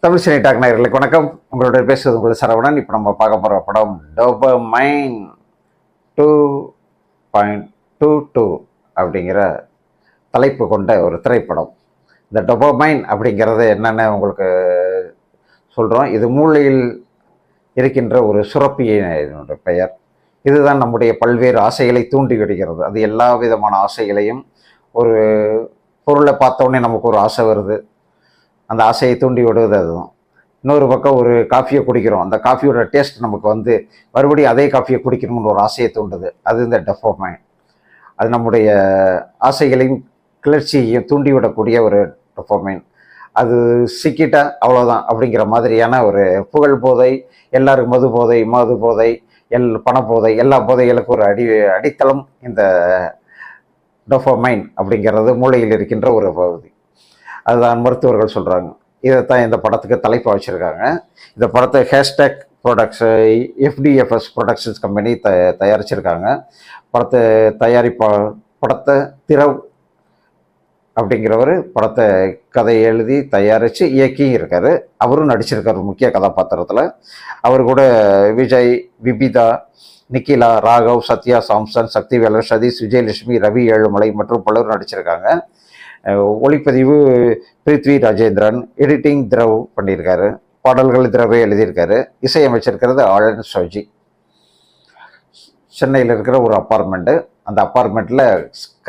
Tamil cine talk நேயர்களுக்கு வணக்கம். உங்களோட பேசுவது உங்கள் சரவணன். இப்போ நம்ம பார்க்க போகிற படம் டோபமைன் 2.22 அப்படிங்கிற தலைப்பு கொண்ட ஒரு திரைப்படம். இந்த டோபமைன் அப்படிங்கிறது என்னென்னு உங்களுக்கு சொல்கிறோம். இது மூளையில் இருக்கின்ற ஒரு சுரப்பியினுடைய பெயர். இதுதான் நம்முடைய பல்வேறு ஆசைகளை தூண்டி விடுகிறது. அது எல்லா விதமான ஆசைகளையும், ஒரு பொருளை பார்த்தோன்னே நமக்கு ஒரு ஆசை வருது, அந்த ஆசையை தூண்டி விடுவது அதுதான். இன்னொரு பக்கம் ஒரு காஃபியை குடிக்கிறோம், அந்த காஃபியோட டேஸ்ட் நமக்கு வந்து மறுபடியும் அதே காஃபியை குடிக்கணும்னு ஒரு ஆசையை தூண்டுது. அது இந்த டோபமைன். அது நம்முடைய ஆசைகளையும் கிளர்ச்சியையும் தூண்டிவிடக்கூடிய ஒரு டோபமைன். அது சிக்கிட்டா அவ்வளோதான் அப்படிங்கிற மாதிரியான ஒரு புகழ் போதை, எல்லாருக்கும் மது போதை, பணப்போதை, எல்லா போதைகளுக்கும் ஒரு அடித்தளம் இந்த டோபமைன் அப்படிங்கிறது மூளையில் இருக்கின்ற ஒரு பகுதி. அதுதான் மருத்துவர்கள் சொல்கிறாங்க. இதைத்தான் இந்த படத்துக்கு தலைப்பாக வச்சுருக்காங்க. இந்த படத்தை hashtag products FDFS productions company தயாரிச்சிருக்காங்க. படத்தை திரவ் அப்படிங்கிறவர் படத்தை கதையை எழுதி தயாரித்து இயக்கியும் இருக்கார். அவரும் நடிச்சிருக்கார் முக்கிய கதாபாத்திரத்தில். அவர் கூட விஜய், விபிதா, நிக்கிலா, ராகவ், சத்யா சாம்சன், சக்திவேலர், சதீஷ், விஜயலட்சுமி, ரவி ஏழுமலை மற்றும் பலரும் நடிச்சிருக்காங்க. ஒளிப்பதிவு பிருத்வி ராஜேந்திரன், எடிட்டிங் திரவ் பண்ணியிருக்காரு, பாடல்கள் திரவே எழுதியிருக்காரு, இசையமைச்சிருக்கிறது ஆழன் சோஜி. சென்னையில் இருக்கிற ஒரு அப்பார்ட்மெண்ட்டு. அந்த அப்பார்ட்மெண்ட்டில்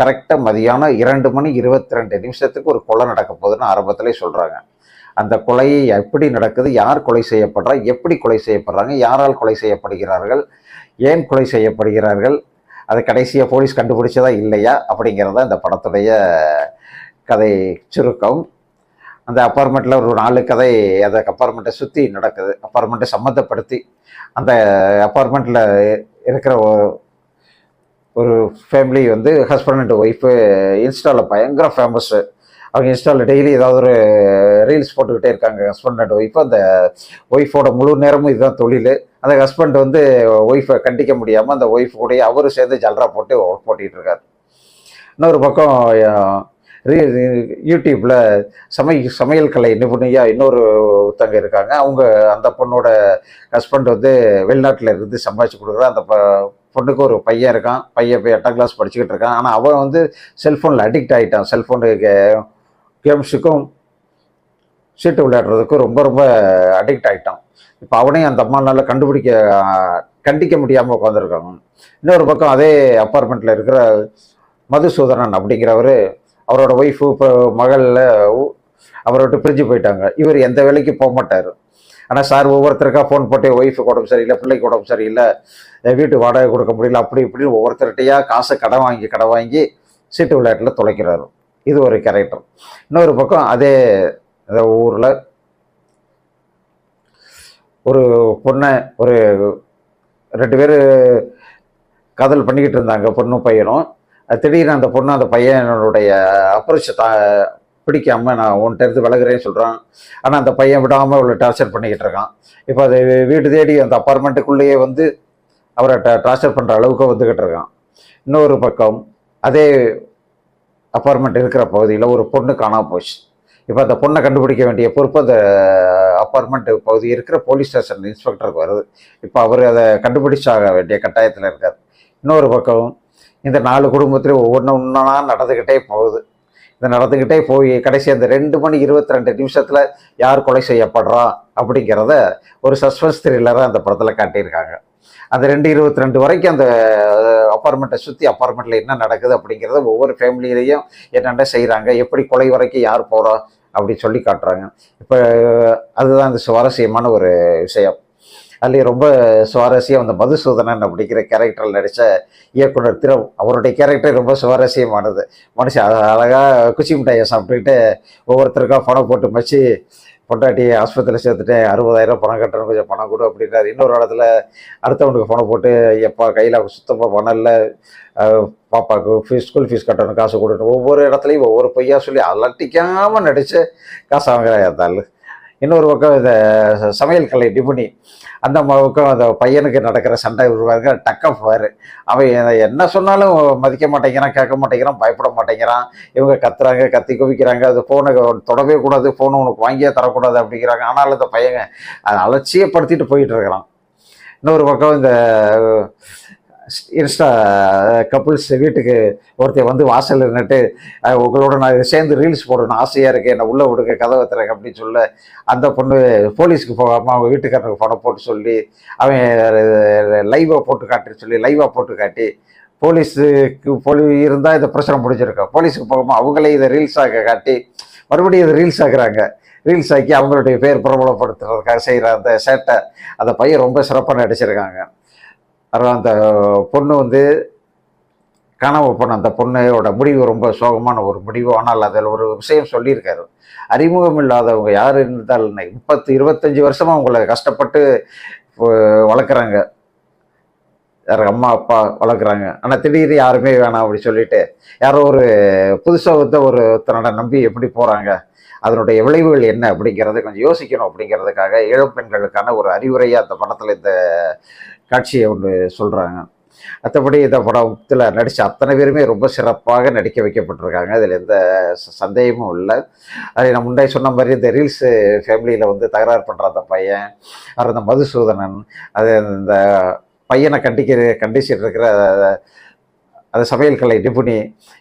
கரெக்டாக மதியானம் 2:22 ஒரு கொலை நடக்க போகுதுன்னு ஆரம்பத்திலே சொல்கிறாங்க. அந்த கொலை எப்படி நடக்குது, யார் கொலை செய்யப்படுறா, எப்படி கொலை செய்யப்படுறாங்க, யாரால் கொலை செய்யப்படுகிறார்கள், ஏன் கொலை செய்யப்படுகிறார்கள், அதை கடைசியாக போலீஸ் கண்டுபிடிச்சதா இல்லையா அப்படிங்கிறத இந்த படத்துடைய கதை சுருக்கம். அந்த அப்பார்ட்மெண்ட்டில் ஒரு 4 கதை அந்த அப்பார்ட்மெண்ட்டை சுற்றி நடக்குது. அப்பார்ட்மெண்ட்டை சம்மந்தப்படுத்தி அந்த அப்பார்ட்மெண்ட்டில் இருக்கிற ஒரு ஃபேமிலி வந்து ஹஸ்பண்ட் அண்ட் ஒய்ஃபு இன்ஸ்டாவில் பயங்கர ஃபேமஸ்ஸு. அவங்க இன்ஸ்டாவில் டெய்லி ஏதாவது ஒரு ரீல்ஸ் போட்டுக்கிட்டே இருக்காங்க ஹஸ்பண்ட் அண்ட் ஒய்ஃபு. அந்த ஒய்ஃபோட முழு நேரமும் இதுதான் தொழில். அந்த ஹஸ்பண்ட் வந்து ஒய்ஃபை கண்டிக்க முடியாமல் அந்த ஒய்ஃப் கூடயே அவரும் சேர்ந்து ஜல்ரா போட்டு போட்டிகிட்டு இருக்கார். இன்னொரு பக்கம் யூடியூப்பில் சமையல் கலை நிபுணையாக இன்னொரு ஒருத்தங்க இருக்காங்க. அவங்க அந்த பொண்ணோட ஹஸ்பண்ட் வந்து வெளிநாட்டில் இருந்து சம்பாதிச்சு கொடுக்குறான். அந்த பொண்ணுக்கு ஒரு பையன் இருக்கான். பையன் போய் 8ஆம் கிளாஸ் படிச்சுக்கிட்டு இருக்கான். ஆனால் அவன் வந்து செல்ஃபோனில் அடிக்ட் ஆகிட்டான். செல்ஃபோனு கேம்ஸுக்கும் சீட்டு விளையாடுறதுக்கும் ரொம்ப ரொம்ப அடிக்ட் ஆகிட்டான். இப்போ அவனையும் அந்த அம்மானால கண்டிக்க முடியாமல் உட்காந்துருக்காங்க. இன்னொரு பக்கம் அதே அப்பார்ட்மெண்ட்டில் இருக்கிற மதுசூதனன் அப்படிங்கிறவர், அவரோட ஒய்ஃபு இப்போ மகளில் அவரை விட்டு பிரிஞ்சு போயிட்டாங்க. இவர் எந்த வேலைக்கு போக மாட்டார். ஆனால் சார் ஒவ்வொருத்தருக்கா ஃபோன் போட்டு ஒய்ஃபுக்கு உடம்பு சரியில்லை, பிள்ளைக்கு உடம்பு சரியில்லை, வீட்டு வாடகை கொடுக்க முடியல, அப்படி இப்படின்னு ஒவ்வொருத்தர்கிட்டையா காசை கடன் வாங்கி சீட்டு விளையாட்டில் தொலைக்கிறாரு. இது ஒரு கேரக்டர். இன்னொரு பக்கம் அதே ஊரில் ஒரு பொண்ணை ஒரு 2 பேர் காதல் பண்ணிக்கிட்டு இருந்தாங்க, பொண்ணும் பையனும். திடீர்னு அந்த பொண்ணு அந்த பையனுடைய அப்ரோச்சை பிடிக்காம நான் உன்கிட்ட இருந்து விலகுறேன்னு சொல்கிறான். ஆனால் அந்த பையன் விடாமல் இவ்வளோ டார்ச்சர் பண்ணிக்கிட்டு இருக்கான். இப்போ அது வீடு தேடி அந்த அப்பார்ட்மெண்ட்டுக்குள்ளேயே வந்து அவரை டார்ச்சர் பண்ணுற அளவுக்கு வந்துக்கிட்டு இருக்கான். இன்னொரு பக்கம் அதே அப்பார்ட்மெண்ட் இருக்கிற பகுதியில் ஒரு பொண்ணு காணாமல் போச்சு. இப்போ அந்த பொண்ணை கண்டுபிடிக்க வேண்டிய பொறுப்பு அந்த அப்பார்ட்மெண்ட் பகுதி இருக்கிற போலீஸ் ஸ்டேஷன் இன்ஸ்பெக்டருக்கு வருது. இப்போ அவர் அதை கண்டுபிடிச்சாக வேண்டிய கட்டாயத்தில் இருக்கார். இன்னொரு பக்கம் இந்த 4 குடும்பத்திலையும் ஒவ்வொன்றா நடந்துக்கிட்டே போகுது. இந்த நடந்துக்கிட்டே போய் கடைசி அந்த 2:22 யார் கொலை செய்யப்படுறா அப்படிங்கிறத ஒரு சஸ்பென்ஸ் த்ரில்லராக அந்த படத்தில் காட்டியிருக்காங்க. அந்த 2:22 வரைக்கும் அந்த அப்பார்ட்மெண்ட்டை சுற்றி அப்பார்ட்மெண்ட்டில் என்ன நடக்குது அப்படிங்கிறத ஒவ்வொரு ஃபேமிலியிலையும் என்னென்ன செய்கிறாங்க, எப்படி கொலை வரைக்கும் யார் போகிறா அப்படின்னு சொல்லி காட்டுறாங்க. இப்போ அதுதான் இந்த சுவாரஸ்யமான ஒரு விஷயம். அதுலேயும் ரொம்ப சுவாரஸ்யம் அந்த மதுசூதனன் அப்படிங்கிற கேரக்டரில் நடித்த இயக்குனர் திரவ், அவருடைய கேரக்டர் ரொம்ப சுவாரஸ்யமானது. மனுஷன் அழகாக குச்சி மிட்டாயை சாப்பிட்டுக்கிட்டு ஒவ்வொருத்தருக்கா பணம் போட்டு மச்சு பொண்டாட்டி ஆஸ்பத்திரியில் சேர்த்துட்டேன், 60,000 பணம் கட்டணும், கொஞ்சம் பணம் கொடு அப்படின்றாரு. இன்னொரு இடத்துல அடுத்தவனுக்கு பணம் போட்டு எப்பா கையில் சுத்தமாக பணம் இல்லை, பாப்பாவுக்கு ஸ்கூல் ஃபீஸ் கட்டணும், காசு கொடுக்கணும், ஒவ்வொரு இடத்துலையும் ஒவ்வொரு பொய்யா சொல்லி அலட்டிக்காமல் நடித்து காசு வாங்குறா இருந்தாலும். இன்னொரு பக்கம் இந்த சமையல் கலை நிபுணி, அந்த பக்கம் அந்த பையனுக்கு நடக்கிற சண்டை உருவாங்க டக்கப் வாரு. அவன் என்ன சொன்னாலும் மதிக்க மாட்டேங்கிறான், கேட்க மாட்டேங்கிறான், பயப்பட மாட்டேங்கிறான். இவங்க கத்துறாங்க, கத்தி குவிக்கிறாங்க, அது ஃபோனை தொடவே கூடாது, ஃபோனை உனக்கு வாங்கியே தரக்கூடாது அப்படிங்கிறாங்க. ஆனாலும் இந்த பையங்க அதை அலட்சியப்படுத்திட்டு போயிட்டு இருக்கிறான். இன்னொரு பக்கம் இந்த இன்ஸ்டா கப்புள்ஸ் வீட்டுக்கு ஒருத்தர் வந்து வாசல் நின்றுட்டு உங்களோட நான் சேர்ந்து ரீல்ஸ் போடணும் ஆசையாக இருக்குது, என்னை உள்ளே விடுங்க, கதவை திறங்க அப்படின்னு சொல்ல அந்த பொண்ணு போலீஸ்க்கு போகாமல் அவங்க வீட்டுக்காரனுக்கு பணம் போட்டு சொல்லி அவன் லைவாக போட்டு காட்டுன்னு சொல்லி லைவாக போட்டு காட்டி போலீஸுக்கு இருந்தால் இந்த பிரச்சனை முடிஞ்சிருக்கோம். போலீஸுக்கு போகாமல் அவங்களே இதை ரீல்ஸாக காட்டி மறுபடியும் இதை ரீல்ஸ் ஆக்குறாங்க. ரீல்ஸ் ஆக்கி அவங்களுடைய பேர் பிரபலப்படுத்துறதுக்காக செய்கிற அந்த சேட்டை அந்த பையன் ரொம்ப சிறப்பாக நடிச்சிருக்காங்க. அப்புறம் அந்த பொண்ணு வந்து காணாமல் போன அந்த பொண்ணோட முடிவு ரொம்ப சோகமான ஒரு முடிவு. ஆனால் அதில் ஒரு விஷயம் சொல்லியிருக்காரு, அறிமுகம் இல்லாதவங்க யார் இருந்தாலும் 25 வருஷமாக உங்களை கஷ்டப்பட்டு வளர்க்குறாங்க, யார் அம்மா அப்பா வளர்க்குறாங்க. ஆனால் திடீர்னு யாருமே வேணாம் அப்படி சொல்லிட்டு யாரோ ஒரு புதுசாக வந்து ஒருத்தனோட நம்பி எப்படி போகிறாங்க, அதனுடைய விளைவுகள் என்ன அப்படிங்கிறத கொஞ்சம் யோசிக்கணும் அப்படிங்கிறதுக்காக இளம் பெண்களுக்கான ஒரு அறிவுரையாக அந்த படத்தில் இந்த காட்சியை ஒன்று சொல்கிறாங்க. மற்றபடி இந்த படத்தில் நடித்த அத்தனை பேருமே ரொம்ப சிறப்பாக நடிக்க வைக்கப்பட்டிருக்காங்க. அதில் எந்த சந்தேகமும் இல்லை. அதை நான் முன்னாடி சொன்ன மாதிரி இந்த ரீல்ஸு ஃபேமிலியில் வந்து தகராறு பண்ணுற அந்த பையன், அவர் இந்த மதுசூதனன், அது இந்த பையனை கண்டிச்சிட்டு இருக்கிற அது சமையல் கலை நிபுணி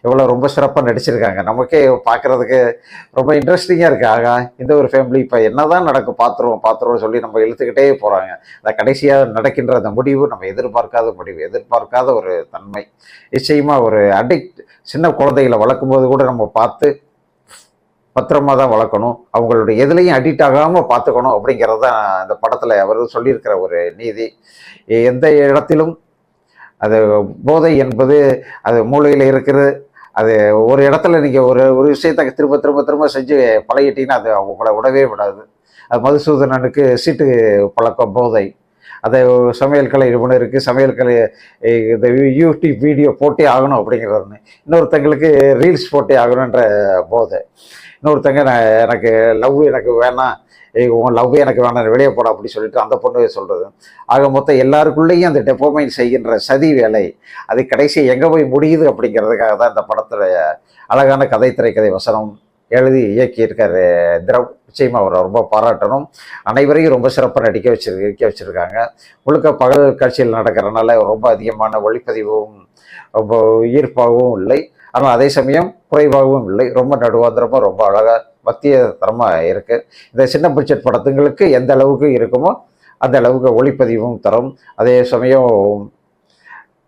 இவ்வளோ ரொம்ப சிறப்பாக நடிச்சிருக்காங்க. நமக்கே பார்க்குறதுக்கு ரொம்ப இன்ட்ரெஸ்டிங்காக இருக்குது. ஆகா, இந்த ஒரு ஃபேமிலி இப்போ என்ன தான் நடக்கும் பார்த்துருவோம் சொல்லி நம்ம இழுத்துக்கிட்டே போகிறாங்க. அந்த கடைசியாக நடக்கின்ற அந்த முடிவு நம்ம எதிர்பார்க்காத முடிவு, எதிர்பார்க்காத ஒரு தன்மை. நிச்சயமாக ஒரு அடிக்ட் சின்ன குழந்தைகளை வளர்க்கும்போது கூட நம்ம பார்த்து பத்திரமா தான் வளர்க்கணும், அவங்களுடைய எதுலையும் அடிக்ட் ஆகாமல் பார்த்துக்கணும் அப்படிங்கிறது தான் அந்த படத்தில் அவர் சொல்லியிருக்கிற ஒரு நீதி. எந்த இடத்திலும் அது போதை என்பது அது மூளையில் இருக்கிறது. அது ஒரு இடத்துல நீங்கள் ஒரு விஷயத்தை திரும்ப திரும்ப திரும்ப செஞ்சு பழகிட்டீங்கன்னா அது உங்களை விடவே விடாது. அது மதுசூதனனுக்கு சீட்டு பழக்கம் போதை, அதை சமையல் கலை நிபுணருக்கு சமையல் கலை இந்த யூடியூப் வீடியோ போட்டே ஆகணும் அப்படிங்கிறதுன்னு, இன்னொருத்தங்களுக்கு ரீல்ஸ் போட்டே ஆகணுன்ற போதை, இன்னொருத்தங்க எனக்கு வேணாம், உன் லவ்வே எனக்கு வேணாம், வெளியே போட அப்படி சொல்லிட்டு அந்த பொண்ணு சொல்கிறது. ஆக மொத்தம் எல்லாருக்குள்ளேயும் அந்த டெப்போமைன் செய்கின்ற சதி வேலை அது கடைசி எங்கே போய் முடியுது அப்படிங்கிறதுக்காக தான் இந்த படத்தில் அழகான திரைக்கதை வசனம் எழுதி இயக்கியிருக்காரு திரவ். நிச்சயமாக அவரை ரொம்ப பாராட்டணும். அனைவரையும் ரொம்ப சிறப்பாக நடிக்க வச்சுருக்காங்க. முழுக்க பகல் காட்சியில் நடக்கிறதுனால ரொம்ப அதிகமான ஒளிப்பதிவும் ரொம்ப ஈர்ப்பாகவும் இல்லை, ஆனால் அதே சமயம் குறைவாகவும் இல்லை. ரொம்ப நடுவாந்திரமாக ரொம்ப அழகாக மத்திய தரமாக இருக்குது. இந்த சின்ன பட்ஜெட் படத்துங்களுக்கு எந்த அளவுக்கு இருக்குமோ அந்த அளவுக்கு ஒளிப்பதிவும் தரும். அதே சமயம்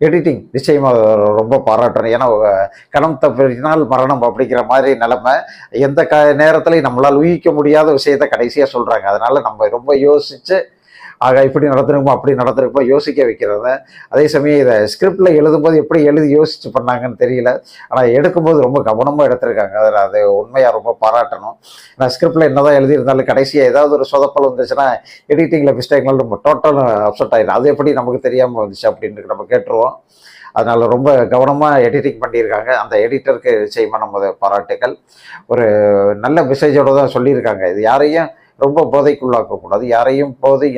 எடிட்டிங் நிச்சயமாக ரொம்ப பாராட்டணும். ஏன்னா கணம் தப்பினால் மரணம் அப்படிங்கிற மாதிரி நிலைமை எந்த நேரத்துலையும் நம்மளால் ஊகிக்க முடியாத விஷயத்த கடைசியாக சொல்கிறாங்க. அதனால் நம்ம ரொம்ப யோசித்து ஆக இப்படி நடந்துருக்குமோ அப்படி நடந்துருக்குமோ யோசிக்க வைக்கிறது. அதே சமயம் இதை ஸ்கிரிப்டில் எழுதும்போது எப்படி எழுதி யோசித்து பண்ணாங்கன்னு தெரியல, ஆனால் எடுக்கும்போது ரொம்ப கவனமாக எடுத்திருக்காங்க. அதில் அது உண்மையாக ரொம்ப பாராட்டணும். நான் ஸ்கிரிப்டில் என்ன தான் எழுதியிருந்தாலும் கடைசியாக ஏதாவது ஒரு சொதப்பல் வந்துச்சுன்னா எடிட்டிங்கில் மிஸ்டேக்னால நம்ம டோட்டல் அப்செட் ஆகிடும். அது எப்படி நமக்கு தெரியாமல் வந்துச்சு அப்படின்னு நம்ம கேட்டுருவோம். அதனால் ரொம்ப கவனமாக எடிட்டிங் பண்ணியிருக்காங்க. அந்த எடிட்டருக்கு நிச்சயமாக நம்ம பாராட்டுகள். ஒரு நல்ல மெசேஜோடு தான் சொல்லியிருக்காங்க. இது யாரையும் ரொம்ப போதைக்குள்ளாக்கக்கூடாது, யாரையும்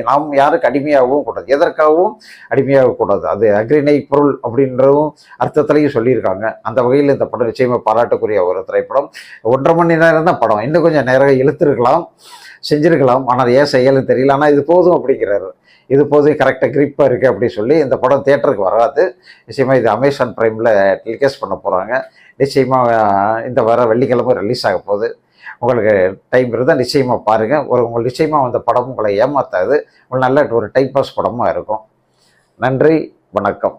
நாம் யாருக்கு அடிமையாகவும் கூடாது, எதற்காகவும் அடிமையாகக்கூடாது. அது அக்ரிணை பொருள் அப்படின்றதும் அர்த்தத்திலையும் சொல்லியிருக்காங்க. அந்த வகையில் இந்த படம் நிச்சயமாக பாராட்டுக்குரிய ஒரு திரைப்படம். 1.5 மணி நேரம் தான் படம், இன்னும் கொஞ்சம் நேரம் இழுத்துருக்கலாம், செஞ்சுருக்கலாம், ஆனால் ஏன் செய்யலன்னு தெரியல. ஆனால் இது போதும் அப்படிங்கிறாரு, இது போதும், கரெக்டாக கிரிப்பாக இருக்குது அப்படின்னு சொல்லி இந்த படம் தியேட்டருக்கு வராது. நிச்சயமாக இது அமேசான் பிரைமில் டெலிகாஸ்ட் பண்ண போகிறாங்க. நிச்சயமாக இந்த வர வெள்ளிக்கிழமை ரிலீஸ் ஆக போகுது. உங்களுக்கு டைம் இருந்தால் நிச்சயமாக பாருங்கள். உங்களுக்கு நிச்சயமாக அந்த படம் உங்களை ஏமாத்தாது, நல்ல ஒரு டைம் பாஸ் படமாக இருக்கும். நன்றி, வணக்கம்.